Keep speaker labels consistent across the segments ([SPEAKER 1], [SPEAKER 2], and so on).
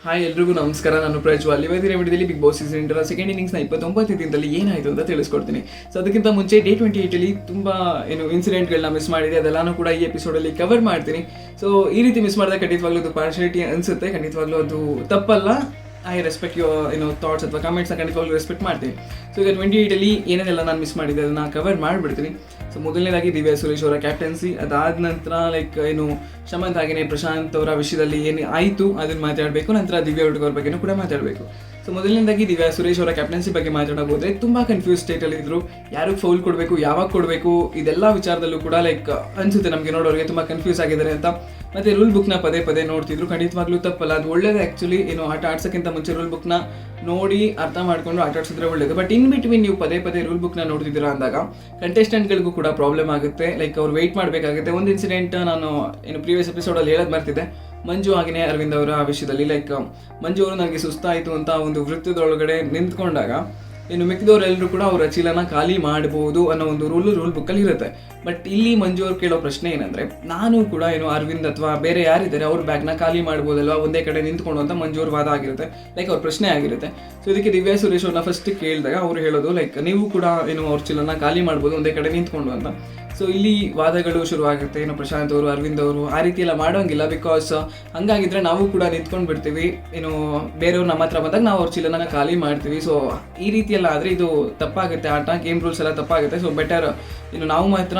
[SPEAKER 1] Hi ಎಲ್ರಿಗೂ ನಮಸ್ಕಾರ. ನಾನು ಪ್ರಜ್ವಲ್. ಇವತ್ತಿನ ವಿಡಿಯೋದಲ್ಲಿ ಬಿಗ್ ಬಾಸ್ ಸೀಸನ್ 8 ಸೆಕೆಂಡ್ ಇನ್ನಿಂಗ್ಸ್ನ 29 ದಿನದಲ್ಲಿ ಏನಾಯಿತು ಅಂತ ತಿಳಿಸ್ಕೊಡ್ತೀನಿ. ಸೊ ಅದಕ್ಕಿಂತ ಮುಂಚೆ ಡೇ 28 ತುಂಬ ಇನ್ಸಿಡೆಂಟ್ಗಳನ್ನ ಮಿಸ್ ಮಾಡಿದೆ, ಅದೆಲ್ಲಾನು ಕೂಡ ಈ ಎಪಿಸೋಡಲ್ಲಿ ಕವರ್ ಮಾಡ್ತೀನಿ. ಸೊ ಈ ರೀತಿ ಮಿಸ್ ಮಾಡಿದಾಗ ಖಂಡಿತವಾಗ್ಲೂ ಅದು ಪಾರ್ಶಿಯಾಲಿಟಿ ಅನಿಸುತ್ತೆ, ಖಂಡಿತವಾಗ್ಲೂ ಅದು ತಪ್ಪಲ್ಲ. ಐ ರೆಸ್ಪೆಕ್ಟ್ ಯುವರ್ ಥಾಟ್ಸ್ ಅಥವಾ ಕಮೆಂಟ್ಸ್ನ ಖಂಡಿತವಾಗ್ಲೂ ರೆಸ್ಪೆಕ್ಟ್ ಮಾಡ್ತೀನಿ. ಸೊ ಈಗ 28 ಏನೇನೆಲ್ಲ ನಾನು ಮಿಸ್ ಮಾಡಿದೆ ಅದನ್ನು ಕವರ್ ಮಾಡಿಬಿಡ್ತೀನಿ. ಸೊ ಮೊದಲನೇದಾಗಿ ದಿವ್ಯಾ ಸುರೇಶ್ ಅವರ ಕ್ಯಾಪ್ಟನ್ಸಿ, ಅದಾದ ನಂತರ ಶಮಂತ್ ಹಾಗೆಯೇ ಪ್ರಶಾಂತ್ ಅವರ ವಿಷಯದಲ್ಲಿ ಏನು ಆಯಿತು ಅದನ್ನು ಮಾತಾಡಬೇಕು. ನಂತರ ದಿವ್ಯಾ ಹುಡುಗ ಅವ್ರ ಬಗ್ಗೆನೂ ಕೂಡ ಮಾತಾಡಬೇಕು. ಸೊ ಮೊದಲನೇದಾಗಿ ದಿವ್ಯಾ ಸುರೇಶ್ ಅವರ ಕ್ಯಾಪ್ಟನ್ಸಿ ಬಗ್ಗೆ ಮಾತಾಡೋದ್ರೆ ತುಂಬ ಕನ್ಫ್ಯೂಸ್ ಸ್ಟೇಟಲ್ಲಿ ಇದ್ರು. ಯಾರಿಗೆ ಫೌಲ್ ಕೊಡಬೇಕು, ಯಾವಾಗ ಕೊಡಬೇಕು, ಇದೆಲ್ಲ ವಿಚಾರದಲ್ಲೂ ಕೂಡ ಅನಿಸುತ್ತೆ ನಮಗೆ ನೋಡೋರಿಗೆ ತುಂಬ ಕನ್ಫ್ಯೂಸ್ ಆಗಿದ್ದಾರೆ ಅಂತ. ಮತ್ತು ರೂಲ್ ಬುಕ್ನ ಪದೇ ಪದೇ ನೋಡ್ತಿದ್ರು. ಖಂಡಿತವಾಗ್ಲೂ ತಪ್ಪಲ್ಲ, ಅದು ಒಳ್ಳೇದು. ಆ್ಯಕ್ಚುಲಿ ಆಟ ಆಡ್ಸೋಕ್ಕಿಂತ ಮುಂಚೆ ರೂಲ್ ಬುಕ್ನ ನೋಡಿ ಅರ್ಥ ಮಾಡ್ಕೊಂಡು ಆಟ ಆಡ್ಸಿದ್ರೆ ಒಳ್ಳೇದು. ಬಟ್ ಇನ್ ಬಿಟ್ವೀನ್ ನೀವು ಪದೇ ಪದೇ ರೂಲ್ ಬುಕ್ನ ನೋಡ್ತಿದ್ದೀರಾ ಅಂದಾಗ ಕಂಟೆಸ್ಟೆಂಟ್ಗಳಿಗೂ ಕೂಡ ಪ್ರಾಬ್ಲಮ್ ಆಗುತ್ತೆ. ಅವ್ರು ವೆಯ್ಟ್ ಮಾಡಬೇಕಾಗುತ್ತೆ. ಒಂದು ಇನ್ಸಿಡೆಂಟ್ ನಾನು ಪ್ರೀವಿಯಸ್ ಎಪಿಸೋಡಲ್ಲಿ ಹೇಳೋದು ಬರ್ತಿದ್ದೆ. ಮಂಜು ಹಾಗೆಯೇ ಅರವಿಂದ್ ಅವರ ವಿಷಯದಲ್ಲಿ ಮಂಜು ಅವರು ನನಗೆ ಸುಸ್ತಾಯಿತು ಅಂತ ಒಂದು ವೃತ್ತದೊಳಗಡೆ ನಿಂತ್ಕೊಂಡಾಗ ಮಿಕ್ಕಿದವರೆಲ್ಲರೂ ಕೂಡ ಅವರ ಚೀಲನ ಖಾಲಿ ಮಾಡ್ಬೋದು ಅನ್ನೋ ಒಂದು ರೂಲ್ ಬುಕ್ಕಲ್ಲಿ ಇರುತ್ತೆ. ಬಟ್ ಇಲ್ಲಿ ಮಂಜು ಅವ್ರು ಕೇಳೋ ಪ್ರಶ್ನೆ ಏನಂದರೆ, ನಾನು ಕೂಡ ಅರವಿಂದ್ ಅಥವಾ ಬೇರೆ ಯಾರಿದ್ದಾರೆ ಅವ್ರ ಬ್ಯಾಗ್ನ ಖಾಲಿ ಮಾಡ್ಬೋದಲ್ವಾ ಒಂದೇ ಕಡೆ ನಿಂತ್ಕೊಂಡು ಅಂತ ಮಂಜು ಅವ್ರ ವಾದ ಆಗಿರುತ್ತೆ, ಅವ್ರ ಪ್ರಶ್ನೆ ಆಗಿರುತ್ತೆ. ಸೊ ಇದಕ್ಕೆ ದಿವ್ಯಾ ಸುರೇಶ್ ಅವ್ರನ್ನ ಫಸ್ಟ್ ಕೇಳಿದಾಗ ಅವ್ರು ಹೇಳೋದು ನೀವು ಕೂಡ ಅವ್ರ ಚೀಲನ ಖಾಲಿ ಮಾಡ್ಬೋದು ಒಂದೇ ಕಡೆ ನಿಂತ್ಕೊಂಡು ಅಂತ. ಸೊ ಇಲ್ಲಿ ವಾದಗಳು ಶುರುವಾಗುತ್ತೆ. ಪ್ರಶಾಂತ್ ಅವರು, ಅರವಿಂದ್ ಅವರು ಆ ರೀತಿ ಎಲ್ಲ ಮಾಡೋಂಗಿಲ್ಲ. ಬಿಕಾಸ್ ಹಂಗಾಗಿದ್ರೆ ನಾವು ಕೂಡ ನಿಂತ್ಕೊಂಡು ಬಿಡ್ತೀವಿ. ಬೇರೆಯವ್ರು ನಮ್ಮ ಹತ್ರ ಬಂದಾಗ ನಾವು ಅವ್ರ ಚೀಲನ ಖಾಲಿ ಮಾಡ್ತೀವಿ. ಸೊ ಈ ರೀತಿ ಎಲ್ಲ ಆದರೆ ಇದು ತಪ್ಪಾಗುತ್ತೆ, ಆಟ ಗೇಮ್ ರೂಲ್ಸ್ ಎಲ್ಲ ತಪ್ಪಾಗುತ್ತೆ. ಸೊ ಬೆಟರ್ ನಾವು ಮಾತ್ರ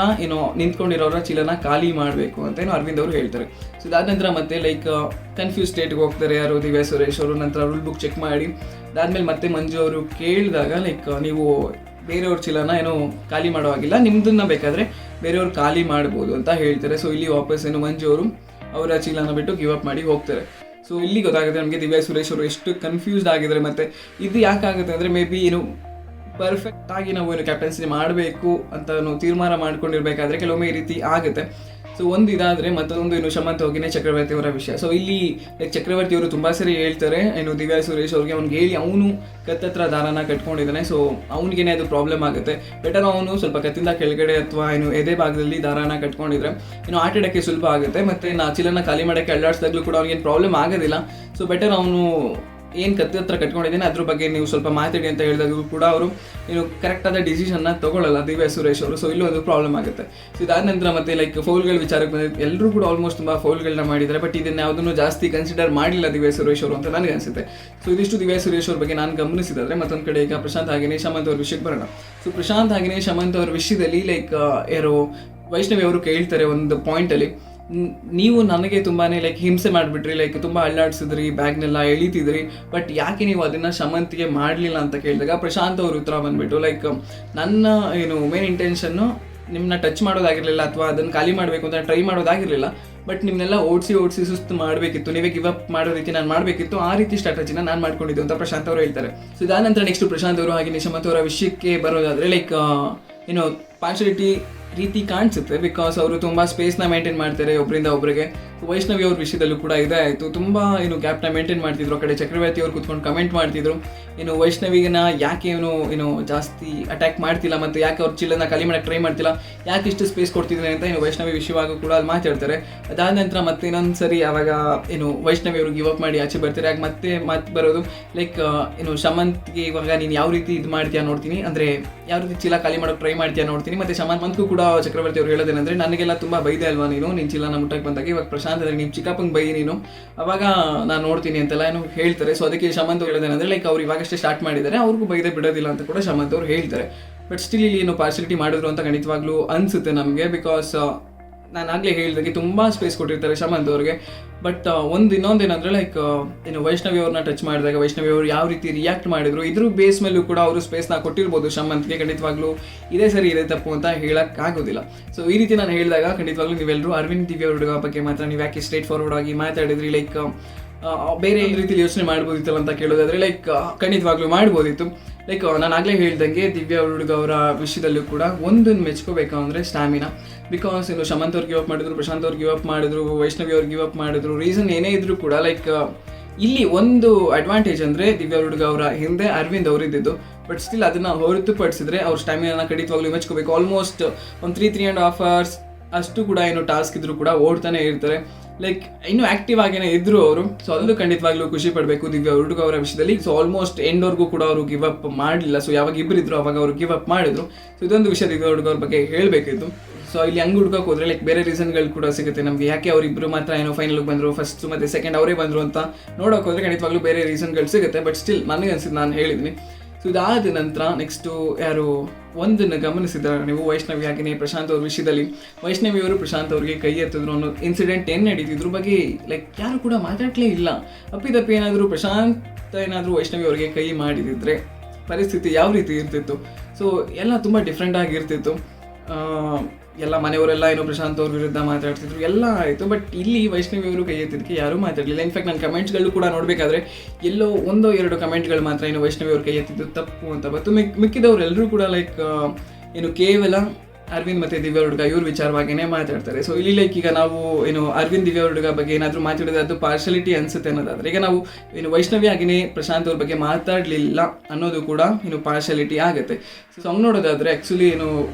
[SPEAKER 1] ನಿಂತ್ಕೊಂಡಿರೋರ ಚೀಲನ ಖಾಲಿ ಮಾಡಬೇಕು ಅಂತ ಅರವಿಂದ್ ಅವರು ಹೇಳ್ತಾರೆ. ಸೊ ಅದಾದ ನಂತರ ಮತ್ತೆ ಕನ್ಫ್ಯೂಸ್ ಸ್ಟೇಟ್ಗೆ ಹೋಗ್ತಾರೆ ಯಾರು, ದಿವ್ಯಾ ಸುರೇಶ್ ಅವರು. ನಂತರ ರೂಲ್ ಬುಕ್ ಚೆಕ್ ಮಾಡಿ ಅದಾದ್ಮೇಲೆ ಮತ್ತೆ ಮಂಜು ಅವರು ಕೇಳಿದಾಗ ನೀವು ಬೇರೆಯವ್ರ ಚೀಲನ ಖಾಲಿ ಮಾಡುವಾಗಿಲ್ಲ, ನಿಮ್ದನ್ನ ಬೇಕಾದರೆ ಬೇರೆಯವ್ರು ಖಾಲಿ ಮಾಡ್ಬೋದು ಅಂತ ಹೇಳ್ತಾರೆ. ಸೊ ಇಲ್ಲಿ ವಾಪಸ್ ಮಂಜು ಅವರು ಅವರ ಚೀಲನ ಬಿಟ್ಟು ಗಿವ್ ಅಪ್ ಮಾಡಿ ಹೋಗ್ತಾರೆ. ಸೊ ಇಲ್ಲಿ ಗೊತ್ತಾಗುತ್ತೆ ನಮಗೆ ದಿವ್ಯಾ ಸುರೇಶ್ ಅವರು ಎಷ್ಟು ಕನ್ಫ್ಯೂಸ್ಡ್ ಆಗಿದ್ದಾರೆ. ಮತ್ತು ಇದು ಯಾಕಾಗುತ್ತೆ ಅಂದರೆ ಮೇ ಬಿ ಪರ್ಫೆಕ್ಟ್ ಆಗಿ ನಾವು ಕ್ಯಾಪ್ಟನ್ಸಿ ಮಾಡಬೇಕು ಅಂತ ತೀರ್ಮಾನ ಮಾಡ್ಕೊಂಡಿರ್ಬೇಕಾದ್ರೆ ಕೆಲವೊಮ್ಮೆ ಈ ರೀತಿ ಆಗುತ್ತೆ. ಸೊ ಒಂದು ಇದಾದರೆ ಮತ್ತೊಂದು ಶಮಂತ್ ಹೋಗಿನೇ ಚಕ್ರವರ್ತಿ ಅವರ ವಿಷಯ. ಸೊ ಇಲ್ಲಿ ಚಕ್ರವರ್ತಿ ಅವರು ತುಂಬ ಸರಿ ಹೇಳ್ತಾರೆ ದಿವ್ಯಾ ಸುರೇಶ್ ಅವ್ರಿಗೆ ಅವ್ನಿಗೆ ಹೇಳಿ ಅವನು ಕತ್ತತ್ರ ದಾರನ ಕಟ್ಕೊಂಡಿದ್ದಾನೆ. ಸೊ ಅವ್ನಿಗೇನೆ ಅದು ಪ್ರಾಬ್ಲಮ್ ಆಗುತ್ತೆ. ಬೆಟರ್ ಅವನು ಸ್ವಲ್ಪ ಕತ್ತಿಂದ ಕೆಳಗಡೆ ಅಥವಾ ಎದೆ ಭಾಗದಲ್ಲಿ ದಾರನ ಕಟ್ಕೊಂಡಿದ್ರೆ ಆಟಾಡೋಕ್ಕೆ ಸುಲಭ ಆಗುತ್ತೆ. ಮತ್ತು ಚೀಲನ ಖಾಲಿ ಮಾಡೋಕ್ಕೆ ಅಲ್ಲಾಡಿಸಿದಾಗಲೂ ಕೂಡ ಅವ್ನಿಗೇನು ಪ್ರಾಬ್ಲಮ್ ಆಗೋದಿಲ್ಲ. ಸೊ ಬೆಟರ್ ಅವನು ಏನು ಕತ್ತಿ ಹತ್ರ ಕಟ್ಕೊಂಡಿದ್ದೀನಿ ಅದ್ರ ಬಗ್ಗೆ ನೀವು ಸ್ವಲ್ಪ ಮಾತಾಡಿ ಅಂತ ಹೇಳಿದಾಗೂ ಕೂಡ ಅವರು ಕರೆಕ್ಟಾದ ಡಿಸಿಷನ್ನ ತೊಗೊಳ್ಳಲ್ಲ ದಿವ್ಯಾ ಸುರೇಶ್ ಅವರು. ಸೊ ಇಲ್ಲೂ ಒಂದು ಪ್ರಾಬ್ಲಮ್ ಆಗುತ್ತೆ. ಸೊ ಇದಾದ ನಂತರ ಮತ್ತೆ ಫೌಲ್ಗಳ ವಿಚಾರಕ್ಕೆ ಬಂದಿದ್ದು, ಎಲ್ಲರೂ ಕೂಡ ಆಲ್ಮೋಸ್ಟ್ ತುಂಬ ಫೌಲ್ಗಳನ್ನ ಮಾಡಿದ್ದಾರೆ. ಬಟ್ ಇದನ್ನು ಯಾವುದನ್ನು ಜಾಸ್ತಿ ಕನ್ಸಿಡರ್ ಮಾಡಿಲ್ಲ ದಿವ್ಯಾ ಸುರೇಶ್ ಅವರು ಅಂತ ನನಗೆ ಅನಿಸುತ್ತೆ. ಸೊ ಇದಿಷ್ಟು ದಿವ್ಯಾ ಸುರೇಶ್ ಅವ್ರ ಬಗ್ಗೆ ನಾನು ಗಮನಿಸಿದ್ರೆ, ಮತ್ತೊಂದು ಕಡೆ ಈಗ ಪ್ರಶಾಂತ್ ಹಾಗೆಯೇ ಶಮಂತ್ ಅವ್ರ ವಿಷಯಕ್ಕೆ ಬರೋಣ. ಸೊ ಪ್ರಶಾಂತ್ ಹಾಗೆಯೇ ಶಮಂತ್ ಅವ್ರ ವಿಷಯದಲ್ಲಿ ಯಾರು ವೈಷ್ಣವಿ ಅವರು ಕೇಳ್ತಾರೆ ಒಂದು ಪಾಯಿಂಟಲ್ಲಿ, ನೀವು ನನಗೆ ತುಂಬಾ ಹಿಂಸೆ ಮಾಡಿಬಿಟ್ರಿ, ತುಂಬ ಅಳ್ಳಾಡಿಸಿದ್ರಿ, ಬ್ಯಾಗ್ನೆಲ್ಲ ಎಳಿತಿದ್ರಿ, ಬಟ್ ಯಾಕೆ ನೀವು ಅದನ್ನು ಶಮಂತ್ಗೆ ಮಾಡಲಿಲ್ಲ ಅಂತ ಕೇಳಿದಾಗ ಪ್ರಶಾಂತ್ ಅವ್ರ ಉತ್ತರ ಬಂದುಬಿಟ್ಟು ನನ್ನ ಮೇನ್ ಇಂಟೆನ್ಷನ್ನು ನಿಮ್ಮನ್ನ ಟಚ್ ಮಾಡೋದಾಗಿರಲಿಲ್ಲ ಅಥವಾ ಅದನ್ನು ಖಾಲಿ ಮಾಡಬೇಕು ಅಂತ ಟ್ರೈ ಮಾಡೋದಾಗಿರಲಿಲ್ಲ. ಬಟ್ ನಿಮ್ಮನ್ನೆಲ್ಲ ಓಡಿಸಿ ಸುಸ್ತು ಮಾಡಬೇಕಿತ್ತು, ನೀವೇ ಗಿವ್ ಅಪ್ ಮಾಡೋ ರೀತಿ ನಾನು ಮಾಡಬೇಕಿತ್ತು, ಆ ರೀತಿ ಸ್ಟ್ರಾಟಜಿನ ನಾನು ಮಾಡ್ಕೊಂಡಿದ್ದು ಅಂತ ಪ್ರಶಾಂತ್ ಅವರು ಹೇಳ್ತಾರೆ. ಸೊ ಇದಾದ ನಂತರ ನೆಕ್ಸ್ಟ್ ಪ್ರಶಾಂತ್ ಅವರು ಹಾಗೆ ಶಮಂತ್ ಅವರ ವಿಷಯಕ್ಕೆ ಬರೋದಾದರೆ ಪಾರ್ಶಿಯಾಲಿಟಿ ರೀತಿ ಕಾಣಿಸುತ್ತೆ. ಬಿಕಾಸ್ ಅವರು ತುಂಬ ಸ್ಪೇಸ್ನ ಮೇಂಟೈನ್ ಮಾಡ್ತಾರೆ ಒಬ್ಬರಿಂದ ಒಬ್ಬರಿಗೆ. ವೈಷ್ಣವಿ ಅವ್ರ ವಿಷಯದಲ್ಲೂ ಕೂಡ ಇದೇ ಆಯಿತು. ತುಂಬ ಗ್ಯಾಪ್ನ ಮೇಂಟೈನ್ ಮಾಡ್ತಿದ್ರು. ಆ ಕಡೆ ಚಕ್ರವರ್ತಿ ಅವ್ರು ಕೂತ್ಕೊಂಡು ಕಮೆಂಟ್ ಮಾಡ್ತಿದ್ರು, ವೈಷ್ಣವಿಗನ ಯಾಕೆ ಜಾಸ್ತಿ ಅಟ್ಯಾಕ್ ಮಾಡ್ತಿಲ್ಲ, ಮತ್ತು ಯಾಕೆ ಅವ್ರ ಚೀಲನ ಖಾಲಿ ಮಾಡೋಕ್ಕೆ ಟ್ರೈ ಮಾಡ್ತಿಲ್ಲ, ಯಾಕೆ ಇಷ್ಟು ಸ್ಪೇಸ್ ಕೊಡ್ತಿದ್ರೆ ಅಂತ ವೈಷ್ಣವಿ ವಿಷಯವಾಗೂ ಕೂಡ ಅಲ್ಲಿ ಮಾತಾಡ್ತಾರೆ. ಅದಾದ ನಂತರ ಮತ್ತೆ ಇನ್ನೊಂದು ಸರಿ ಆವಾಗ ವೈಷ್ಣವಿ ಅವರು ಗಿವ್ ಅಪ್ ಮಾಡಿ ಆಚೆ ಬರ್ತಾರೆ. ಆಗ ಮತ್ತೆ ಬರೋದು ಶಮಂತ್ಗೆ ಇವಾಗ ನೀನು ಯಾವ ರೀತಿ ಇದು ಮಾಡ್ತೀಯಾ ನೋಡ್ತೀನಿ, ಅಂದರೆ ಯಾವ ರೀತಿ ಚೀಲ ಖಾಲಿ ಮಾಡೋಕ್ಕೆ ಟ್ರೈ ಮಾಡ್ತೀಯಾ ನೋಡ್ತೀನಿ. ಮತ್ತು ಶಮಂತ್ಗೂ ಕೂಡ ಚಕ್ರವರ್ತಿ ಅವರು ಹೇಳೋದೇನೆಂದರೆ, ನನಗೆಲ್ಲ ತುಂಬ ಬೈದೆ ಅಲ್ವಾ ನೀನು ಚೀಲನ ಮುಟ್ಟಕ್ಕೆ ಬಂದಾಗ, ಇವಾಗ ಪ್ರಶಾಂತ್ ಅಂದರೆ ನೀವು ಚಿಕ್ಕಪ್ಪಂಗೆ ಬೈ ನೀನು, ಅವಾಗ ನಾನು ನೋಡ್ತೀನಿ ಅಂತೆಲ್ಲ ಹೇಳ್ತಾರೆ. ಸೊ ಅದಕ್ಕೆ ಶಮಂತ್ ಹೇಳೋದೇನೆಂದರೆ ಅವ್ರು ಇವಾಗಷ್ಟೇ ಸ್ಟಾರ್ಟ್ ಮಾಡಿದ್ದಾರೆ, ಅವ್ರಿಗೂ ಬೈದೆ ಬಿಡೋದಿಲ್ಲ ಅಂತ ಕೂಡ ಶಮಂತ್ ಅವ್ರು ಹೇಳ್ತಾರೆ. ಬಟ್ ಸ್ಟಿಲ್ ಇಲ್ಲಿ ಪಾರ್ಶಿಯಾಲಿಟಿ ಮಾಡಿದ್ರು ಅಂತ ಖಂಡಿತವಾಗ್ಲೂ ಅನಿಸುತ್ತೆ ನಮಗೆ. ಬಿಕಾಸ್ ನಾನು ಆಗಲೇ ಹೇಳಿದಾಗೆ ತುಂಬ ಸ್ಪೇಸ್ ಕೊಟ್ಟಿರ್ತಾರೆ ಶಮಂತ್ ಅವ್ರಿಗೆ. ಬಟ್ ಇನ್ನೊಂದೇನಂದರೆ ವೈಷ್ಣವಿ ಅವ್ರನ್ನ ಟಚ್ ಮಾಡಿದಾಗ ವೈಷ್ಣವಿ ಅವರು ಯಾವ ರೀತಿ ರಿಯಾಕ್ಟ್ ಮಾಡಿದ್ರು, ಇದ್ರ ಬೇಸ್ ಮೇಲೂ ಕೂಡ ಅವರು ಸ್ಪೇಸ್ನ ಕೊಟ್ಟಿರ್ಬೋದು ಶಮಂತ್ಗೆ. ಖಂಡಿತವಾಗ್ಲೂ ಇದೇ ಸರಿ ಇದೇ ತಪ್ಪು ಅಂತ ಹೇಳೋಕ್ಕಾಗೋದಿಲ್ಲ. ಸೊ ಈ ರೀತಿ ನಾನು ಹೇಳಿದಾಗ ಖಂಡಿತವಾಗ್ಲೂ ನೀವೆಲ್ಲರೂ ಅರವಿಂದ್ ದಿವ್ಯಾ ಹುಡುಗ ಬಗ್ಗೆ ಮಾತ್ರ ನೀವು ಯಾಕೆ ಸ್ಟ್ರೇಟ್ ಫಾರ್ವರ್ಡ್ ಆಗಿ ಮಾತಾಡಿದ್ರಿ, ಬೇರೆ ರೀತಿಯಲ್ಲಿ ಯೋಚನೆ ಮಾಡ್ಬೋದಿತ್ತಲ್ಲ ಅಂತ ಕೇಳೋದಾದರೆ ಖಂಡಿತವಾಗ್ಲೂ ಮಾಡ್ಬೋದಿತ್ತು. ನಾನು ಆಗಲೇ ಹೇಳ್ದಂಗೆ ದಿವ್ಯಾ ಹುಡುಗ ಅವರ ವಿಷಯದಲ್ಲೂ ಕೂಡ ಒಂದನ್ನು ಮೆಚ್ಕೋಬೇಕು ಅಂದರೆ ಸ್ಟ್ಯಾಮಿನಾ. ಬಿಕಾಸ್ ಶಮಂತ್ ಅವ್ರು ಗಿವ್ ಅಪ್ ಮಾಡಿದ್ರು, ಪ್ರಶಾಂತ್ ಅವ್ರು ಗಿವ್ ಅಪ್ ಮಾಡಿದ್ರು, ವೈಷ್ಣವಿ ಅವ್ರು ಗಿವ್ ಅಪ್ ಮಾಡಿದ್ರು. ರೀಸನ್ ಏನೇ ಇದ್ರೂ ಕೂಡ ಇಲ್ಲಿ ಒಂದು ಅಡ್ವಾಂಟೇಜ್ ಅಂದರೆ ದಿವ್ಯಾ ಹುಡುಗ ಅವರ ಹಿಂದೆ ಅರವಿಂದ್ ಅವರಿದ್ದು. ಬಟ್ ಸ್ಟಿಲ್ ಅದನ್ನು ಹೊರತುಪಡಿಸಿದ್ರೆ ಅವ್ರ ಸ್ಟ್ಯಾಮಿನಾನ ಖಂಡಿತವಾಗ್ಲೂ ಮೆಚ್ಕೋಬೇಕು. ಆಲ್ಮೋಸ್ಟ್ ಒಂದು 3.5 hours ಅಷ್ಟು ಕೂಡ ಟಾಸ್ಕ್ ಇದ್ರೂ ಕೂಡ ಓಡ್ತಾನೆ ಇರ್ತಾರೆ. ಲೈಕ್ ಇನ್ನೂ ಆಕ್ಟಿವ್ ಆಗೇನೆ ಇದ್ರು ಅವರು. ಸೊ ಅದು ಖಂಡಿತವಾಗ್ಲೂ ಖುಷಿ ಪಡಬೇಕು ದಿವ್ಯಾ ಹುಡುಗ ಅವರ ವಿಷಯದಲ್ಲಿ. ಸೊ ಆಲ್ಮೋಸ್ಟ್ ಎಂಡ್ವರೆಗೂ ಕೂಡ ಅವರು ಗಿವ್ ಅಪ್ ಮಾಡಲಿಲ್ಲ. ಸೊ ಯಾವಾಗ ಇಬ್ಬರಿದ್ರು ಅವಾಗ ಅವರು ಗಿವ್ ಅಪ್ ಮಾಡಿದ್ರು. ಸೊ ಇದೊಂದು ವಿಷಯ ದಿವ್ಯಾ ಹುಡುಗ ಅವ್ರ ಬಗ್ಗೆ ಹೇಳಬೇಕಿತ್ತು. ಸೊ ಇಲ್ಲಿ ಹಂಗೆ ಹುಡುಕಕ್ಕೆ ಹೋದ್ರೆ ಲೈಕ್ ಬೇರೆ ರೀಸನ್ಗಳು ಕೂಡ ಸಿಗುತ್ತೆ ನಮಗೆ, ಯಾಕೆ ಅವರಿಬ್ಬರು ಮಾತ್ರ ಏನೋ ಫೈನಲ್ಗೆ ಬಂದರು, ಫಸ್ಟ್ ಮತ್ತು ಸೆಕೆಂಡ್ ಅವರೇ ಬಂದರು ಅಂತ ನೋಡೋಕೆ ಹೋದ್ರೆ ಖಂಡಿತವಾಗ್ಲೂ ಬೇರೆ ರೀಸನ್ಗಳು ಸಿಗುತ್ತೆ. ಬಟ್ ಸ್ಟಿಲ್ ನನಗೆ ಅನ್ಸಿದ್ದು ನಾನು ಹೇಳಿದ್ದೀನಿ. ಸೊ ಇದಾದ ನಂತರ ನೆಕ್ಸ್ಟು ಯಾರು ಒಂದನ್ನು ಗಮನಿಸಿದ್ರೆ ನೀವು, ವೈಷ್ಣವಿ ಹಾಗೆಯೇ ಪ್ರಶಾಂತ್ ಅವ್ರ ವಿಷಯದಲ್ಲಿ ವೈಷ್ಣವಿ ಅವರು ಪ್ರಶಾಂತ್ ಅವ್ರಿಗೆ ಕೈ ಎತ್ತಿದ್ರು ಅನ್ನೋ ಇನ್ಸಿಡೆಂಟ್ ಏನು ನಡೀತಿದ್ರ ಬಗ್ಗೆ ಲೈಕ್ ಯಾರು ಕೂಡ ಮಾತಾಡಲೇ ಇಲ್ಲ. ಅಪ್ಪಿತಪ್ಪಿ ಏನಾದರೂ ಪ್ರಶಾಂತ್ ಏನಾದರೂ ವೈಷ್ಣವಿ ಅವರಿಗೆ ಕೈ ಮಾಡಿದಿದ್ರೆ ಪರಿಸ್ಥಿತಿ ಯಾವ ರೀತಿ ಇರ್ತಿತ್ತು? ಸೊ ಎಲ್ಲ ತುಂಬ ಡಿಫ್ರೆಂಟ್ ಆಗಿರ್ತಿತ್ತು. ಎಲ್ಲ ಮನೆಯವರೆಲ್ಲ ಏನೋ ಪ್ರಶಾಂತ್ ಅವ್ರ ವಿರುದ್ಧ ಮಾತಾಡ್ತಿದ್ರು, ಎಲ್ಲ ಆಯಿತು. ಬಟ್ ಇಲ್ಲಿ ವೈಷ್ಣವಿ ಅವರು ಕೈ ಎತ್ತಿದ್ದಕ್ಕೆ ಯಾರೂ ಮಾತಾಡಲಿಲ್ಲ. ಇನ್ಫ್ಯಾಕ್ಟ್ ನಾನು ಕಮೆಂಟ್ಸ್ಗಳು ಕೂಡ ನೋಡಬೇಕಾದ್ರೆ ಎಲ್ಲೋ 1-2 ಕಮೆಂಟ್ಗಳು ಮಾತ್ರ ಏನು ವೈಷ್ಣವಿ ಅವ್ರ ಕೈ ಎತ್ತಿದ್ದು ತಪ್ಪು ಅಂತ ಬಂತು. ಮಿಕ್ಕಿದವ್ರು ಎಲ್ಲರೂ ಕೂಡ ಲೈಕ್ ಏನು ಕೇವಲ ಅರವಿಂದ್ ಮತ್ತು ದಿವ್ಯಾ ಹುಡುಗ ಇವ್ರ ವಿಚಾರವಾಗಿಯೇ ಮಾತಾಡ್ತಾರೆ. ಸೊ ಇಲ್ಲಿ ಲೈಕ್ ಈಗ ನಾವು ಏನು ಅರವಿಂದ್ ದಿವ್ಯಾ ಹುಡುಗ ಬಗ್ಗೆ ಏನಾದರೂ ಮಾತಾಡಿದ್ರೆ ಅದು ಪಾರ್ಶಾಲಿಟಿ ಅನಿಸುತ್ತೆ ಅನ್ನೋದಾದ್ರೆ, ಈಗ ನಾವು ಏನು ವೈಷ್ಣವಿ ಆಗಿನೇ ಪ್ರಶಾಂತ್ ಅವ್ರ ಬಗ್ಗೆ ಮಾತಾಡಲಿಲ್ಲ ಅನ್ನೋದು ಕೂಡ ಏನು ಪಾರ್ಶಾಲಿಟಿ ಆಗುತ್ತೆ. ಸೊ ಹಂಗೆ ನೋಡೋದಾದರೆ ಆ್ಯಕ್ಚುಲಿ ಏನು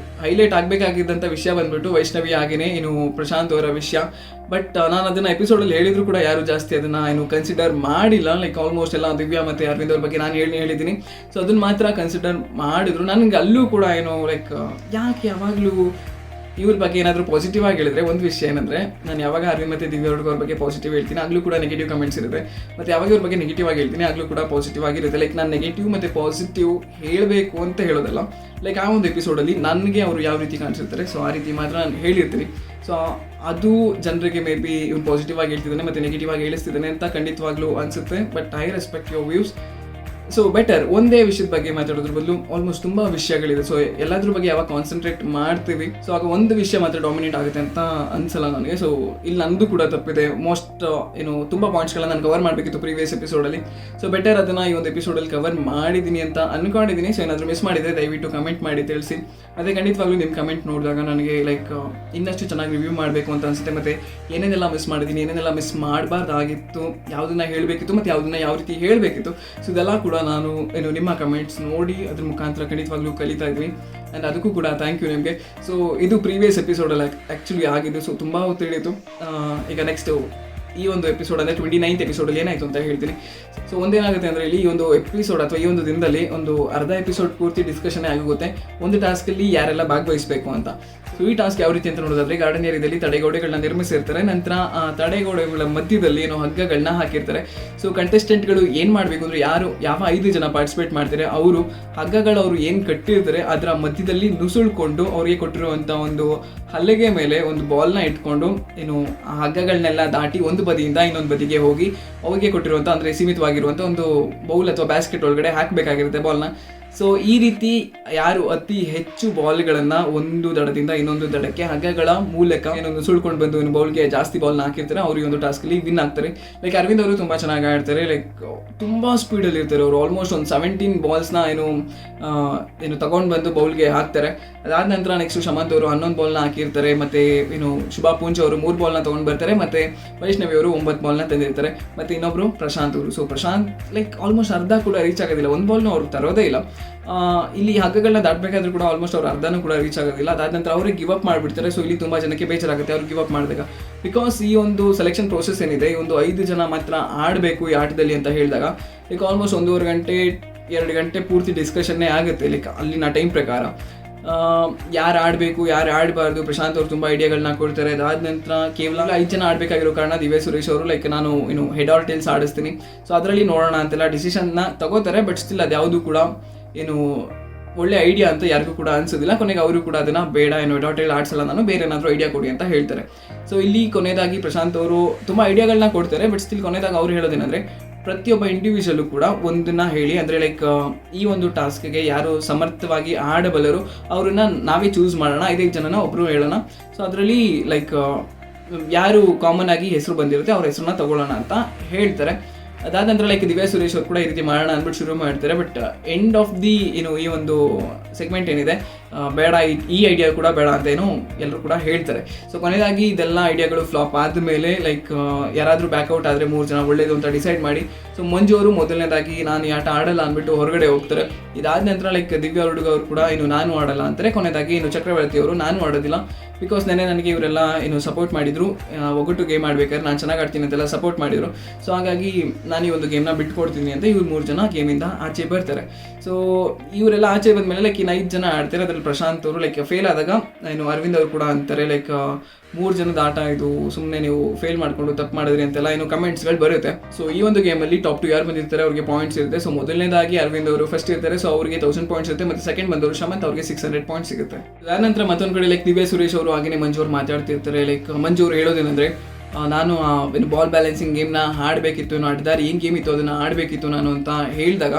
[SPEAKER 1] ಹೈಲೈಟ್ ಆಗಬೇಕಾಗಿದ್ದಂಥ ವಿಷಯ ಬಂದ್ಬಿಟ್ಟು ವೈಷ್ಣವಿ ಆಗಿನೇ ಏನು ಪ್ರಶಾಂತ್ ಅವರ ವಿಷಯ. ಬಟ್ ನಾನು ಅದನ್ನು ಎಪಿಸೋಡಲ್ಲಿ ಹೇಳಿದ್ರು ಕೂಡ ಯಾರು ಜಾಸ್ತಿ ಅದನ್ನು ಏನು ಕನ್ಸಿಡರ್ ಮಾಡಿಲ್ಲ. ಲೈಕ್ ಆಲ್ಮೋಸ್ಟ್ ಎಲ್ಲ ದಿವ್ಯಾ ಮತ್ತು ಅರವಿಂದ್ ಅವ್ರ ಬಗ್ಗೆ ನಾನು ಹೇಳಿದ್ದೀನಿ. ಸೊ ಅದನ್ನು ಮಾತ್ರ ಕನ್ಸಿಡರ್ ಮಾಡಿದ್ರು. ನನಗೆ ಅಲ್ಲೂ ಕೂಡ ಏನು ಲೈಕ್ ಯಾಕೆ ಯಾವಾಗಲೂ ಇವ್ರ ಬಗ್ಗೆ ಏನಾದರೂ ಪಾಸಿಟಿವ್ ಆಗಿ ಹೇಳಿದ್ರೆ, ಒಂದು ವಿಷಯ ಏನಂದರೆ ನಾನು ಯಾವಾಗ ಅರವಿಂದ್ ಮತ್ತು ದಿವ್ಯಾ ಹುಡುಗ ಅವ್ರ ಬಗ್ಗೆ ಪಾಸಿಟಿವ್ ಹೇಳ್ತೀನಿ ಆಗಲೂ ಕೂಡ ನೆಗೆಟಿವ್ ಕಮೆಂಟ್ಸ್ ಇರುತ್ತೆ. ಮತ್ತು ಯಾವಾಗ ಇವ್ರ ಬಗ್ಗೆ ನೆಗೆಟಿವ್ ಆಗಿ ಹೇಳ್ತೀನಿ ಆಗಲೂ ಕೂಡ ಪಾಸಿಟಿವ್ ಆಗಿರುತ್ತೆ. ಲೈಕ್ ನಾನು ನೆಗೆಟಿವ್ ಮತ್ತು ಪಾಸಿಟಿವ್ ಹೇಳಬೇಕು ಅಂತ ಹೇಳೋದಲ್ಲ, ಲೈಕ್ ಆ ಒಂದು ಎಪಿಸೋಡಲ್ಲಿ ನನಗೆ ಅವರು ಯಾವ ರೀತಿ ಕಾಣಿಸಿರ್ತಾರೆ ಸೊ ಆ ರೀತಿ ಮಾತ್ರ ನಾನು ಹೇಳಿರ್ತೀನಿ. ಸೊ ಅದು ಜನರಿಗೆ ಮೇ ಬಿ ಇವ್ನು ಪಾಸಿಟಿವ್ ಆಗಿ ಹೇಳ್ತಿದ್ದಾನೆ ಮತ್ತು ನೆಗೆಟಿವ್ ಆಗಿ ಹೇಳಿಸ್ತಿದ್ದಾನೆ ಅಂತ ಖಂಡಿತವಾಗ್ಲೂ ಅನಿಸುತ್ತೆ. But I respect your views. So better ಒಂದೇ ವಿಷಯದ ಬಗ್ಗೆ ಮಾತಾಡೋದ್ರ ಬದಲು ಆಲ್ಮೋಸ್ಟ್ ತುಂಬ ವಿಷಯಗಳಿದೆ. ಸೊ ಎಲ್ಲದ್ರ ಬಗ್ಗೆ ಯಾವಾಗ ಕಾನ್ಸಂಟ್ರೇಟ್ ಮಾಡ್ತೀವಿ ಸೊ ಆಗ ಒಂದು ವಿಷಯ ಮಾತ್ರ ಡಾಮಿನೇಟ್ ಆಗುತ್ತೆ ಅಂತ ಅನ್ಸಲ್ಲ ನನಗೆ. ಸೊ ಇಲ್ಲಿ ನಂದು ಕೂಡ ತಪ್ಪಿದೆ. ಮೋಸ್ಟ್ ಏನು ತುಂಬ ಪಾಯಿಂಟ್ಸ್ಗಳನ್ನ ನಾನು ಕವರ್ ಮಾಡಬೇಕಿತ್ತು ಪ್ರೀವಿಯಸ್ ಎಪಿಸೋಡಲ್ಲಿ. ಸೊ ಬೆಟರ್ ಅದನ್ನು ಈ ಒಂದು ಎಪಿಸೋಡಲ್ಲಿ ಕವರ್ ಮಾಡಿದ್ದೀನಿ ಅಂತ ಅನ್ಕೊಂಡಿದ್ದೀನಿ. ಸೊ ಏನಾದರೂ ಮಿಸ್ ಮಾಡಿದರೆ ದಯವಿಟ್ಟು ಕಮೆಂಟ್ ಮಾಡಿ ತಿಳಿಸಿ. ಅದೇ ಖಂಡಿತವಾಗ್ಲೂ ನಿಮ್ಮ ಕಮೆಂಟ್ ನೋಡಿದಾಗ ನನಗೆ ಲೈಕ್ ಇನ್ನಷ್ಟು ಚೆನ್ನಾಗಿ ರಿವ್ಯೂ ಮಾಡಬೇಕು ಅಂತ ಅನಿಸುತ್ತೆ. ಮತ್ತು ಏನೇನೆಲ್ಲ ಮಿಸ್ ಮಾಡಿದ್ದೀನಿ, ಏನೇನೆಲ್ಲ ಮಿಸ್ ಮಾಡಬಾರ್ದಾಗಿತ್ತು, ಯಾವುದನ್ನು ಹೇಳಬೇಕಿತ್ತು ಮತ್ತು ಯಾವುದನ್ನು ಯಾವ ರೀತಿ ಹೇಳಬೇಕಿತ್ತು. ಸೊ ಇದೆಲ್ಲ ಕೂಡ ನಾನು ಏನು ನಿಮ್ಮ ಕಮೆಂಟ್ಸ್ ನೋಡಿ ಅದ್ರ ಮುಖಾಂತರ ಖಂಡಿತವಾಗ್ಲೂ ಕಲಿತಾ ಇದ್ವಿ. ಆ್ಯಂಡ್ ಅದಕ್ಕೂ ಕೂಡ ಥ್ಯಾಂಕ್ ಯು ನಿಮಗೆ. ಸೊ ಇದು ಪ್ರೀವಿಯಸ್ ಎಪಿಸೋಡಲ್ಲಿ ಆ್ಯಕ್ಚುಲಿ ಆಗಿದ್ದು. ಸೊ ತುಂಬ ಹೊತ್ತು ತಿಳಿಯಿತು. ಈಗ ನೆಕ್ಸ್ಟು ಈ ಒಂದು ಎಪಿಸೋಡ್ ಅಂದರೆ 29th ಎಪಿಸೋಡಲ್ಲಿ ಏನಾಯಿತು ಅಂತ ಹೇಳ್ತೀನಿ. ಸೊ ಒಂದೇನಾಗುತ್ತೆ ಅಂದರೆ ಇಲ್ಲಿ ಈ ಒಂದು ಎಪಿಸೋಡ್ ಅಥವಾ ಈ ಒಂದು ದಿನದಲ್ಲಿ ಒಂದು ಅರ್ಧ ಎಪಿಸೋಡ್ ಪೂರ್ತಿ ಡಿಸ್ಕಷನ್ನೇ ಆಗುತ್ತೆ ಒಂದು ಟಾಸ್ಕಲ್ಲಿ ಯಾರೆಲ್ಲ ಭಾಗವಹಿಸಬೇಕು ಅಂತ. ಸೊ ಈ ಟಾಸ್ಕ್ ಯಾವ ರೀತಿ ಅಂತ ನೋಡೋದಾದ್ರೆ, ಗಾರ್ಡನ್ ಏರಿಯಾದಲ್ಲಿ ತಡೆಗೋಡೆಗಳನ್ನ ನಿರ್ಮಿಸಿರ್ತಾರೆ. ನಂತರ ಆ ತಡೆಗೋಡೆಗಳ ಮಧ್ಯದಲ್ಲಿ ಏನೋ ಹಗ್ಗಗಳನ್ನ ಹಾಕಿರ್ತಾರೆ. ಸೊ ಕಂಟೆಸ್ಟೆಂಟ್ಗಳು ಏನು ಮಾಡಬೇಕು ಅಂದರೆ ಯಾವ 5 ಜನ ಪಾರ್ಟಿಸಿಪೇಟ್ ಮಾಡ್ತಾರೆ ಅವರು ಹಗ್ಗಗಳು ಅವರು ಏನು ಕಟ್ಟಿರ್ತಾರೆ ಅದರ ಮಧ್ಯದಲ್ಲಿ ನುಸುಳ್ಕೊಂಡು ಅವರಿಗೆ ಕೊಟ್ಟಿರುವಂಥ ಒಂದು ಹಲ್ಲೆಗೆ ಮೇಲೆ ಒಂದು ಬಾಲ್ನ ಇಟ್ಕೊಂಡು ಏನು ಆ ಹಗ್ಗಗಳನ್ನೆಲ್ಲ ದಾಟಿ ಒಂದು ಬದಿಯಿಂದ ಇನ್ನೊಂದು ಬದಿಗೆ ಹೋಗಿ ಅವ್ರಿಗೆ ಕೊಟ್ಟಿರುವಂಥ ಅಂದರೆ ಸೀಮಿತವಾಗಿರುವಂಥ ಒಂದು ಬೌಲ್ ಅಥವಾ ಬ್ಯಾಸ್ಕೆಟ್ ಒಳಗಡೆ ಹಾಕಬೇಕಾಗಿರುತ್ತೆ ಬಾಲ್ನ. ಸೊ ಈ ರೀತಿ ಯಾರು ಅತಿ ಹೆಚ್ಚು ಬಾಲ್ಗಳನ್ನು ಒಂದು ದಡದಿಂದ ಇನ್ನೊಂದು ದಡಕ್ಕೆ ಹಗ್ಗಗಳ ಮೂಲಕ ಏನೊಂದು ಸುಳ್ಕೊಂಡು ಬಂದು ಇನ್ನು ಬೌಲ್ಗೆ ಜಾಸ್ತಿ ಬಾಲ್ನ ಹಾಕಿರ್ತಾರೆ ಅವರು ಈ ಒಂದು ಟಾಸ್ಕಲ್ಲಿ ವಿನ್ ಆಗ್ತಾರೆ. ಲೈಕ್ ಅರವಿಂದ್ ಅವರು ತುಂಬ ಚೆನ್ನಾಗಿ ಆಡ್ತಾರೆ. ಲೈಕ್ ತುಂಬ ಸ್ಪೀಡಲ್ಲಿ ಇರ್ತಾರೆ ಅವರು. ಆಲ್ಮೋಸ್ಟ್ ಒಂದು 17 ಬಾಲ್ಸ್ನ ಏನು ತಗೊಂಡು ಬಂದು ಬೌಲ್ಗೆ ಹಾಕ್ತಾರೆ. ಅದಾದ ನಂತರ ನೆಕ್ಸ್ಟ್ ಶಮಂತ್ ಅವರು 11 ಬಾಲ್ನ ಹಾಕಿರ್ತಾರೆ. ಮತ್ತು ಏನು ಶುಭಾ ಪೂಂಚ್ ಅವರು 3 ಬಾಲ್ನ ತೊಗೊಂಡು ಬರ್ತಾರೆ. ಮತ್ತು ವೈಷ್ಣವಿ ಅವರು 9 ಬಾಲ್ನ ತಂದಿರ್ತಾರೆ. ಮತ್ತು ಇನ್ನೊಬ್ಬರು ಪ್ರಶಾಂತ್ ಅವರು. ಸೊ ಪ್ರಶಾಂತ್ ಲೈಕ್ ಆಲ್ಮೋಸ್ಟ್ ಅರ್ಧ ಕೂಡ ರೀಚ್ ಆಗೋದಿಲ್ಲ, 1 ಬಾಲ್ನ ಅವ್ರು ತರೋದೇ ಇಲ್ಲ. ಇಲ್ಲಿ ಹಗ್ಗಗಳನ್ನ ದಾಟಬೇಕಾದ್ರೂ ಕೂಡ ಆಲ್ಮೋಸ್ಟ್ ಅವ್ರು ಅರ್ಧನೂ ಕೂಡ ರೀಚ್ ಆಗೋದಿಲ್ಲ. ಅದಾದ ನಂತರ ಅವರೇ ಗಿವ್ ಅಪ್ ಮಾಡಿಬಿಡ್ತಾರೆ. ಸೊ ಇಲ್ಲಿ ತುಂಬ ಜನಕ್ಕೆ ಬೇಜಾರಾಗುತ್ತೆ ಅವ್ರು ಗಿವ್ ಅಪ್ ಮಾಡಿದಾಗ. ಬಿಕಾಸ್ ಈ ಒಂದು ಸೆಲೆಕ್ಷನ್ ಪ್ರೋಸೆಸ್ ಏನಿದೆ, ಈ ಒಂದು 5 ಜನ ಮಾತ್ರ ಆಡಬೇಕು ಈ ಆಟದಲ್ಲಿ ಅಂತ ಹೇಳಿದಾಗ ಲೈಕ್ ಆಲ್ಮೋಸ್ಟ್ 1.5 ಗಂಟೆ 2 ಗಂಟೆ ಪೂರ್ತಿ ಡಿಸ್ಕಷನ್ನೇ ಆಗುತ್ತೆ ಲೈಕ್ ಅಲ್ಲಿನ ಟೈಮ್ ಪ್ರಕಾರ. ಯಾರು ಆಡಬೇಕು ಯಾರು ಆಡಬಾರ್ದು ಪ್ರಶಾಂತ್ ಅವರು ತುಂಬ ಐಡಿಯಾಗಳನ್ನ ಕೊಡ್ತಾರೆ. ಅದಾದ ನಂತರ ಕೇವಲ 5 ಜನ ಆಡಬೇಕಾಗಿರೋ ಕಾರಣ ದಿವ್ಯಾ ಸುರೇಶ್ ಅವರು ಲೈಕ್ ನಾನು ಹೆಡ್ ಆರ್ ಟೇಲ್ಸ್ ಆಡಿಸ್ತೀನಿ ಸೊ ಅದರಲ್ಲಿ ನೋಡೋಣ ಅಂತೆಲ್ಲ ಡಿಸಿಷನ್ನ ತಗೋತಾರೆ. ಬಟ್ ಸ್ಟಿಲ್ ಅದು ಯಾವುದು ಕೂಡ ಒಳ್ಳೆ ಐಡಿಯಾ ಅಂತ ಯಾರಿಗೂ ಕೂಡ ಅನ್ಸೋದಿಲ್ಲ. ಕೊನೆಗೆ ಅವರು ಕೂಡ ಅದನ್ನು ಬೇಡ ಹೆಡ್ ಆರ್ ಟೇಲ್ ಆಡಿಸಲ್ಲ, ನಾನು ಬೇರೆ ಏನಾದರೂ ಐಡಿಯಾ ಕೊಡಿ ಅಂತ ಹೇಳ್ತಾರೆ. ಸೊ ಇಲ್ಲಿ ಕೊನೆಯದಾಗಿ ಪ್ರಶಾಂತ್ ಅವರು ತುಂಬ ಐಡಿಯಾಗಳನ್ನ ಕೊಡ್ತಾರೆ. ಬಟ್ ಸ್ಟಿಲ್ ಕೊನೆಯದಾಗಿ ಅವ್ರು ಹೇಳೋದೇನೆಂದರೆ ಪ್ರತಿಯೊಬ್ಬ ಇಂಡಿವಿಜುವಲ್ಲು ಕೂಡ ಒಂದನ್ನು ಹೇಳಿ, ಅಂದರೆ ಲೈಕ್ ಈ ಒಂದು ಟಾಸ್ಕ್ಗೆ ಯಾರು ಸಮರ್ಥವಾಗಿ ಆಡಬಲ್ಲರು ಅವ್ರನ್ನ ನಾವೇ ಚೂಸ್ ಮಾಡೋಣ, 5 ಜನನ ಒಬ್ಬರು ಹೇಳೋಣ. ಸೊ ಅದರಲ್ಲಿ ಲೈಕ್ ಯಾರು ಕಾಮನ್ ಆಗಿ ಹೆಸರು ಬಂದಿರುತ್ತೆ ಅವ್ರ ಹೆಸರನ್ನ ತಗೊಳ್ಳೋಣ ಅಂತ ಹೇಳ್ತಾರೆ. ಅದಾದ ನಂತರ ಲೈಕ್ ದಿವ್ಯಾ ಸುರೇಶ್ ಅವರು ಕೂಡ ಈ ರೀತಿ ಮಾಡೋಣ ಅಂದ್ಬಿಟ್ಟು ಶುರು ಮಾಡ್ತಾರೆ. ಬಟ್ ಎಂಡ್ ಆಫ್ ದಿ ಈ ಒಂದು ಸೆಗ್ಮೆಂಟ್ ಏನಿದೆ ಬೇಡ, ಈ ಐಡಿಯಾ ಕೂಡ ಬೇಡ ಅಂತ ಎಲ್ಲರೂ ಕೂಡ ಹೇಳ್ತಾರೆ. ಸೊ ಕೊನೆಯದಾಗಿ ಇದೆಲ್ಲ ಐಡಿಯಾಗಳು ಫ್ಲಾಪ್ ಆದಮೇಲೆ ಲೈಕ್ ಯಾರಾದರೂ ಬ್ಯಾಕ್ಔಟ್ ಆದರೆ 3 ಜನ ಒಳ್ಳೇದು ಅಂತ ಡಿಸೈಡ್ ಮಾಡಿ ಸೊ ಮಂಜು ಅವರು ಮೊದಲನೇದಾಗಿ ನಾನು ಈ ಆಟ ಆಡಲ್ಲ ಅಂದ್ಬಿಟ್ಟು ಹೊರಗಡೆ ಹೋಗ್ತಾರೆ. ಇದಾದ ನಂತರ ಲೈಕ್ ದಿವ್ಯಾ ಹುಡುಗ ಅವರು ಕೂಡ ನಾನು ಆಡಲ್ಲ ಅಂತಾರೆ. ಕೊನೆಯದಾಗಿ ಚಕ್ರವರ್ತಿ ಅವರು ನಾನು ಆಡೋದಿಲ್ಲ ಬಿಕಾಸ್ ನನಗೆ ಇವರೆಲ್ಲ ಸಪೋರ್ಟ್ ಮಾಡಿದರು, ಒಗ್ಗಟ್ಟು ಗೇಮ್ ಆಡ್ಬೇಕಾದ್ರೆ ನಾನು ಚೆನ್ನಾಗಿ ಆಡ್ತೀನಿ ಅಂತೆಲ್ಲ ಸಪೋರ್ಟ್ ಮಾಡಿದರು. ಸೊ ಹಾಗಾಗಿ ನಾನು ಈ ಒಂದು ಗೇಮ್ನ ಬಿಟ್ಕೊಡ್ತೀನಿ ಅಂತ ಇವ್ರು 3 ಜನ ಗೇಮಿಂದ ಆಚೆ ಬರ್ತಾರೆ. ಸೊ ಇವರೆಲ್ಲ ಆಚೆ ಬಂದಮೇಲೆ ಲೈಕ್ ಇನ್ನು 5 ಜನ ಆಡ್ತಾರೆ. ಅದರಲ್ಲಿ ಪ್ರಶಾಂತ್ ಅವರು ಲೈಕ್ ಫೇಲ್ ಆದಾಗ ಅರವಿಂದ್ ಅವರು ಕೂಡ ಅಂತಾರೆ ಲೈಕ್ 3 ಜನದ ಆಟ ಇದು, ಸುಮ್ಮನೆ ನೀವು ಫೇಲ್ ಮಾಡಿಕೊಂಡು ತಪ್ಪು ಮಾಡಿದ್ರಿ ಅಂತೆಲ್ಲ ಕಮೆಂಟ್ಸ್ಗಳು ಬರುತ್ತೆ. ಸೊ ಈ ಒಂದು ಗೇಮಲ್ಲಿ ಟಾಪ್ 2 ಯಾರು ಬಂದಿರ್ತಾರೆ ಅವ್ರಿಗೆ ಪಾಯಿಂಟ್ಸ್ ಇರುತ್ತೆ. ಸೊ ಮೊದಲನೇದಾಗಿ ಅರವಿಂದ್ ಅವರು ಫಸ್ಟ್ ಇರ್ತಾರೆ. ಸೊ ಅವರಿಗೆ 1000 ಪಾಯಿಂಟ್ಸ್ ಇರುತ್ತೆ. ಮತ್ತು ಸೆಕೆಂಡ್ ಬಂದವರು ಶಮಂತ್ ಅವ್ರಿಗೆ 600 ಪಾಯಿಂಟ್ಸ್ ಸಿಗುತ್ತೆ. ಅದಾದ ನಂತರ ಮತ್ತೊಂದು ಕಡೆ ಲೈಕ್ ದಿವ್ಯಾ ಸುರೇಶ್ ಅವರು ಹಾಗೆ ಮಂಜು ಅವರು ಮಾತಾಡ್ತಿರ್ತಾರೆ. ಲೈಕ್ ಮಂಜು ಅವರು ಹೇಳೋದೇನೆಂದರೆ, ನಾನು ಬಾಲ್ ಬ್ಯಾಲೆನ್ಸಿಂಗ್ ಗೇಮ್ನ ಆಡಬೇಕಿತ್ತು, ಆಡಿದಾರೆ ಏನು ಗೇಮ್ ಇತ್ತು ಅದನ್ನು ಆಡಬೇಕಿತ್ತು ನಾನು ಅಂತ ಹೇಳಿದಾಗ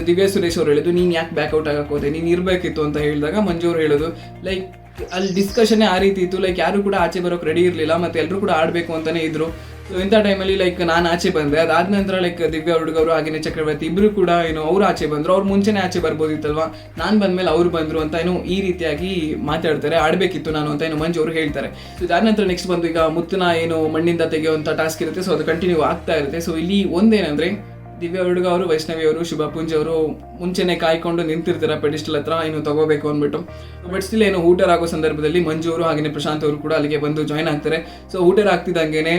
[SPEAKER 1] ದಿವ್ಯಾ ಸುರೇಶ್ ಅವರು ಹೇಳಿದ್ರು, ನೀನು ಯಾಕೆ ಬ್ಯಾಕ್ಔಟ್ ಆಗಕ್ಕೆ ಹೋದೆ, ನೀನು ಇರಬೇಕಿತ್ತು ಅಂತ ಹೇಳಿದಾಗ ಮಂಜು ಅವರು ಹೇಳೋದು ಲೈಕ್ ಅಲ್ಲಿ ಡಿಸ್ಕಷನ್ನೇ ಆ ರೀತಿ ಇತ್ತು. ಲೈಕ್ ಯಾರು ಕೂಡ ಆಚೆ ಬರೋಕ್ಕೆ ರೆಡಿ ಇರಲಿಲ್ಲ ಮತ್ತು ಎಲ್ಲರೂ ಕೂಡ ಆಡಬೇಕು ಅಂತಲೇ ಇದ್ರು. ಸೊ ಇಂಥ ಟೈಮಲ್ಲಿ ಲೈಕ್ ನಾನು ಆಚೆ ಬಂದೆ. ಅದಾದ ನಂತರ ಲೈಕ್ ದಿವ್ಯಾ ಹುಡುಗವರು ಹಾಗೆಯೇ ಚಕ್ರವರ್ತಿ ಇಬ್ಬರು ಕೂಡ ಅವ್ರು ಆಚೆ ಬಂದರು. ಅವ್ರು ಮುಂಚೆನೇ ಆಚೆ ಬರ್ಬೋದಿತ್ತಲ್ವಾ, ನಾನು ಬಂದಮೇಲೆ ಅವ್ರು ಬಂದರು ಅಂತ ಈ ರೀತಿಯಾಗಿ ಮಾತಾಡ್ತಾರೆ. ಆಡಬೇಕಿತ್ತು ನಾನು ಅಂತ ಮಂಜು ಅವರು ಹೇಳ್ತಾರೆ. ಸೊ ಇದಾದ ನಂತರ ನೆಕ್ಸ್ಟ್ ಬಂದು ಈಗ ಮುತ್ತನ ಮಣ್ಣಿಂದ ತೆಗೆಯುವಂಥ ಟಾಸ್ಕ್ ಇರುತ್ತೆ. ಸೊ ಅದು ಕಂಟಿನ್ಯೂ ಆಗ್ತಾ ಇರುತ್ತೆ. ಸೊ ಇಲ್ಲಿ ಒಂದೇನಂದರೆ ದಿವ್ಯಾ ಹುಡುಗ ಅವರು, ವೈಷ್ಣವಿ ಅವರು, ಶುಭ ಪುಂಜ್ ಅವರು ಮುಂಚೆನೇ ಕಾಯ್ಕೊಂಡು ನಿಂತಿರ್ತಾರೆ ಪೆಡಿಸ್ಟಲ್ ಹತ್ರ ತಗೋಬೇಕು ಅಂದ್ಬಿಟ್ಟು. ಬಟ್ ಸ್ಟಿಲ್ ಊಟರ್ ಆಗೋ ಸಂದರ್ಭದಲ್ಲಿ ಮಂಜು ಅವರು ಹಾಗೆಯೇ ಪ್ರಶಾಂತ್ ಅವರು ಕೂಡ ಅಲ್ಲಿಗೆ ಬಂದು ಜಾಯ್ನ್ ಆಗ್ತಾರೆ. ಸೊ ಊಟರ್ ಆಗ್ತಿದ್ದಂಗೆ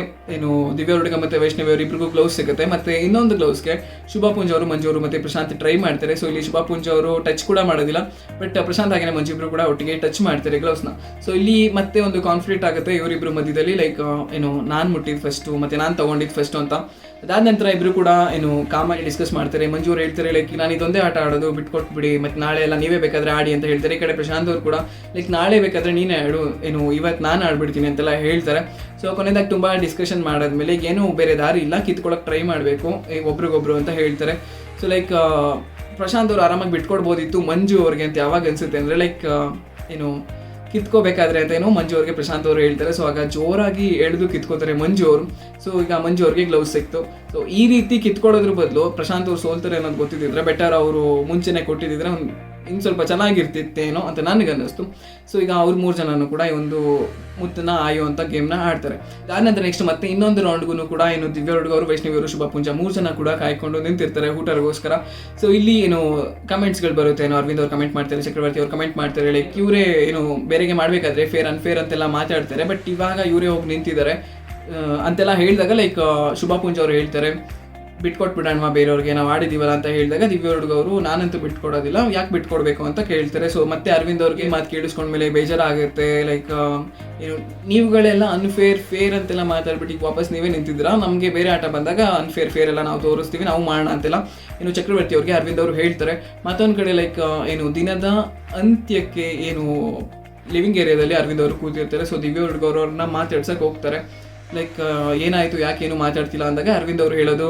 [SPEAKER 1] ದಿವ್ಯಾ ಹುಡುಗ ಮತ್ತು ವೈಷ್ಣವಿ ಅವರು ಇಬ್ಬರಿಗೂ ಗ್ಲೌಸ್ ಸಿಗುತ್ತೆ. ಮತ್ತು ಇನ್ನೊಂದು ಗ್ಲೌಸ್ಗೆ ಶುಭ ಪುಂಜ್ ಅವರು, ಮಂಜು ಅವರು ಮತ್ತು ಪ್ರಶಾಂತ್ ಟ್ರೈ ಮಾಡ್ತಾರೆ. ಸೊ ಇಲ್ಲಿ ಶುಭ ಪುಂಜ್ ಅವರು ಟಚ್ ಕೂಡ ಮಾಡೋದಿಲ್ಲ, ಬಟ್ ಪ್ರಶಾಂತ್ ಹಾಗೆಯೇ ಮಂಜು ಇಬ್ಬರು ಕೂಡ ಒಟ್ಟಿಗೆ ಟಚ್ ಮಾಡ್ತಾರೆ ಗ್ಲೌಸ್ನ. ಸೊ ಇಲ್ಲಿ ಮತ್ತೆ ಒಂದು ಕಾನ್ಫ್ಲಿಕ್ಟ್ ಆಗುತ್ತೆ ಇವರಿಬ್ಬರು ಮಧ್ಯದಲ್ಲಿ. ಲೈಕ್ ನಾನು ಮುಟ್ಟಿದ್ದು ಫಸ್ಟು ಮತ್ತು ನಾನು ತೊಗೊಂಡಿದ್ದು ಫಸ್ಟು ಅಂತ. ಅದಾದ ನಂತರ ಇಬ್ಬರು ಕೂಡ ಕಾಮಾಗಿ ಡಿಸ್ಕಸ್ ಮಾಡ್ತಾರೆ. ಮಂಜು ಅವರು ಹೇಳ್ತಾರೆ ಲೈಕ್ ನಾನು ಇದೊಂದೇ ಆಟ ಆಡೋದು, ಬಿಟ್ಕೊಟ್ಬಿಡಿ, ಮತ್ತು ನಾಳೆ ಎಲ್ಲ ನೀವೇ ಬೇಕಾದರೆ ಆಡಿ ಅಂತ ಹೇಳ್ತಾರೆ. ಈ ಕಡೆ ಪ್ರಶಾಂತ್ ಅವರು ಕೂಡ ಲೈಕ್ ನಾಳೆ ಬೇಕಾದರೆ ನೀನೇ ಆಡು, ಇವತ್ತು ನಾನು ಆಡ್ಬಿಡ್ತೀನಿ ಅಂತೆಲ್ಲ ಹೇಳ್ತಾರೆ. ಸೊ ಕೊನೆಯದಾಗಿ ತುಂಬ ಡಿಸ್ಕಷನ್ ಮಾಡಾದ್ಮೇಲೆ ಏನೂ ಬೇರೆ ದಾರಿ ಇಲ್ಲ, ಕಿತ್ಕೊಳ್ಳೋಕೆ ಟ್ರೈ ಮಾಡಬೇಕು ಒಬ್ರಿಗೊಬ್ರು ಅಂತ ಹೇಳ್ತಾರೆ. ಸೊ ಲೈಕ್ ಪ್ರಶಾಂತ್ ಅವರು ಆರಾಮಾಗಿ ಬಿಟ್ಕೊಡ್ಬೋದಿತ್ತು ಮಂಜು ಅವ್ರಿಗೆ ಅಂತ ಯಾವಾಗ ಅನಿಸುತ್ತೆ ಅಂದರೆ ಲೈಕ್ ಕಿತ್ಕೋಬೇಕಾದ್ರೆ ಅಂತ ಮಂಜು ಅವ್ರಿಗೆ ಪ್ರಶಾಂತ್ ಅವರು ಹೇಳ್ತಾರೆ. ಸೊ ಆಗ ಜೋರಾಗಿ ಎಳೆದು ಕಿತ್ಕೋತಾರೆ ಮಂಜು ಅವರು. ಸೊ ಈಗ ಮಂಜು ಅವ್ರಿಗೆ ಗ್ಲೌಸ್ ಸಿಕ್ತು. ಸೊ ಈ ರೀತಿ ಕಿತ್ಕೊಳ್ಳೋದ್ರ ಬದಲು ಪ್ರಶಾಂತ್ ಅವರು ಸೋಲ್ತಾರೆ ಅನ್ನೋದು ಗೊತ್ತಿದ್ದಿದ್ರೆ ಬೆಟರ್, ಅವರು ಮುಂಚೆನೇ ಕೊಟ್ಟಿದ್ದಿದ್ರೆ ಇನ್ನು ಸ್ವಲ್ಪ ಚೆನ್ನಾಗಿರ್ತಿತ್ತೇನೋ ಅಂತ ನನಗನ್ನಿಸ್ತು. ಸೊ ಈಗ ಅವ್ರು 3 ಜನನು ಕೂಡ ಈ ಒಂದು ಮುತ್ತನ್ನ ಆಯುವಂಥ ಗೇಮ್ನ ಆಡ್ತಾರೆ. ಅದಾದ ನಂತರ ನೆಕ್ಸ್ಟ್ ಮತ್ತೆ ಇನ್ನೊಂದು ರೌಂಡ್ಗೂ ಕೂಡ ದಿವ್ಯಾ ಹುಡುಗ ಅವರು, ವೈಷ್ಣವಿ ಅವರು, ಶುಭ ಪುಂಜ 3 ಜನ ಕೂಡ ಕಾಯ್ಕೊಂಡು ನಿಂತಿರ್ತಾರೆ ಊಟರಿಗೋಸ್ಕರ. ಸೊ ಇಲ್ಲಿ ಕಮೆಂಟ್ಸ್ಗಳು ಬರುತ್ತೆ. ಅರವಿಂದ್ ಅವ್ರು ಕಮೆಂಟ್ ಮಾಡ್ತಾರೆ, ಚಕ್ರವರ್ತಿ ಅವ್ರು ಕಮೆಂಟ್ ಮಾಡ್ತಾರೆ. ಲೈಕ್ ಇವರೇ ಬೇರೆಗೆ ಮಾಡಬೇಕಾದ್ರೆ ಫೇರ್ ಅನ್ಫೇರ್ ಅಂತೆಲ್ಲ ಮಾತಾಡ್ತಾರೆ. ಬಟ್ ಇವಾಗ ಇವರೇ ಹೋಗಿ ನಿಂತಿದ್ದಾರೆ ಅಂತೆಲ್ಲ ಹೇಳಿದಾಗ ಲೈಕ್ ಶುಭ ಪುಂಜ ಅವರು ಹೇಳ್ತಾರೆ ಬಿಟ್ಕೊಟ್ಬಿಡೋಣ ಬೇರೆಯವ್ರಿಗೆ, ನಾವು ಆಡಿದ್ದೀವಲ್ಲ ಅಂತ ಹೇಳಿದಾಗ ದಿವ್ಯಾ ಹುಡುಗ ಅವರು ನಾನಂತೂ ಬಿಟ್ಕೊಡೋದಿಲ್ಲ, ಯಾಕೆ ಬಿಟ್ಕೊಡ್ಬೇಕು ಅಂತ ಕೇಳ್ತಾರೆ. ಸೊ ಮತ್ತೆ ಅರವಿಂದ್ ಅವ್ರಿಗೆ ಮಾತು ಕೇಳಿಸ್ಕೊಂಡ್ಮೇಲೆ ಬೇಜಾರಾಗುತ್ತೆ. ಲೈಕ್ ನೀವುಗಳೆಲ್ಲ ಫೇರ್ ಅಂತೆಲ್ಲ ಮಾತಾಡ್ಬಿಟ್ಟು ಈಗ ವಾಪಸ್ ನೀವೇ ನಿಂತಿದ್ದೀರಾ, ನಮಗೆ ಬೇರೆ ಆಟ ಬಂದಾಗ ಫೇರ್ ಎಲ್ಲ ನಾವು ತೋರಿಸ್ತೀವಿ, ನಾವು ಮಾಡೋಣ ಅಂತೆಲ್ಲ ಚಕ್ರವರ್ತಿ ಅವ್ರಿಗೆ ಅರವಿಂದ್ ಅವರು ಹೇಳ್ತಾರೆ. ಮತ್ತೊಂದು ಕಡೆ ಲೈಕ್ ದಿನದ ಅಂತ್ಯಕ್ಕೆ ಲಿವಿಂಗ್ ಏರಿಯಾದಲ್ಲಿ ಅರವಿಂದ್ ಅವರು ಕೂತಿರ್ತಾರೆ. ಸೊ ದಿವ್ಯಾ ಹುಡುಗ ಅವ್ರನ್ನ ಮಾತಾಡ್ಸಕ್ಕೆ ಹೋಗ್ತಾರೆ. ಲೈಕ್ ಏನಾಯಿತು, ಯಾಕೇನು ಮಾತಾಡ್ತಿಲ್ಲ ಅಂದಾಗ ಅರವಿಂದ್ ಅವರು ಹೇಳೋದು,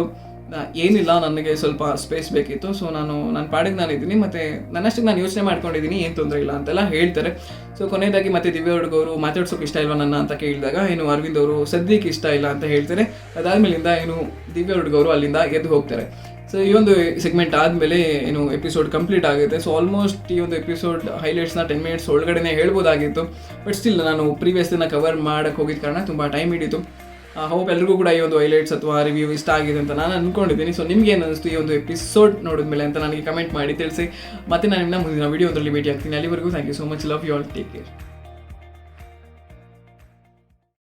[SPEAKER 1] ಏನಿಲ್ಲ, ನನಗೆ ಸ್ವಲ್ಪ ಸ್ಪೇಸ್ ಬೇಕಿತ್ತು, ಸೊ ನಾನು ಪಾಡಿಗೆ ನಾನಿದ್ದೀನಿ, ಮತ್ತು ನನ್ನಷ್ಟಕ್ಕೆ ನಾನು ಯೋಚನೆ ಮಾಡ್ಕೊಂಡಿದ್ದೀನಿ, ಏನು ತೊಂದರೆ ಇಲ್ಲ ಅಂತೆಲ್ಲ ಹೇಳ್ತಾರೆ. ಸೊ ಕೊನೆಯದಾಗಿ ಮತ್ತೆ ದಿವ್ಯಾ ಹುಡುಗ ಅವರು ಮಾತಾಡ್ಸೋಕೆ ಇಷ್ಟ ಇಲ್ವಾ ನನ್ನ ಅಂತ ಕೇಳಿದಾಗ ಅರವಿಂದ್ ಅವರು ಸದ್ಯಕ್ಕೆ ಇಷ್ಟ ಇಲ್ಲ ಅಂತ ಹೇಳ್ತಾರೆ. ಅದಾದಮೇಲಿಂದ ದಿವ್ಯಾ ಹುಡುಗ ಅವರು ಅಲ್ಲಿಂದ ಎದ್ದು ಹೋಗ್ತಾರೆ. ಸೊ ಈ ಒಂದು ಸೆಗ್ಮೆಂಟ್ ಆದಮೇಲೆ ಎಪಿಸೋಡ್ ಕಂಪ್ಲೀಟ್ ಆಗುತ್ತೆ. ಸೊ ಆಲ್ಮೋಸ್ಟ್ ಈ ಒಂದು ಎಪಿಸೋಡ್ ಹೈಲೈಟ್ಸ್ನ 10 ಮಿನಿಟ್ಸ್ ಒಳಗಡೆ ಹೇಳ್ಬೋದಾಗಿತ್ತು. ಬಟ್ ಸ್ಟಿಲ್ ನಾನು ಪ್ರೀವಿಯಸ್ ದಿನ ಕವರ್ ಮಾಡೋಕ್ಕೆ ಹೋಗಿದ್ದ ಕಾರಣ ತುಂಬ ಟೈಮ್ ಹಿಡಿತು. ಹೋಪ್ ಎಲ್ರಿಗೂ ಕೂಡ ಈ ಒಂದು ಹೈಲೈಟ್ಸ್ ಅಥವಾ ರಿವ್ಯೂ ಇಷ್ಟ ಆಗಿದೆ ಅಂತ ನಾನು ಅಂದ್ಕೊಂಡಿದ್ದೀನಿ. ಸೊ ನಿಮ್ಗೆ ಏನು ಅನಿಸ್ತು ಈ ಒಂದು ಎಪಿಸೋಡ್ ನೋಡಿದ್ಮೇಲೆ ಅಂತ ನನಗೆ ಕಮೆಂಟ್ ಮಾಡಿ ತಿಳಿಸಿ. ಮತ್ತೆ ನಾನು ಮುಂದಿನ ವಿಡಿಯೋದಲ್ಲಿ ಭೇಟಿ ಆಗ್ತೀನಿ. ಅಲ್ಲಿವರೆಗೂ thank you so much. Love you all. Take care.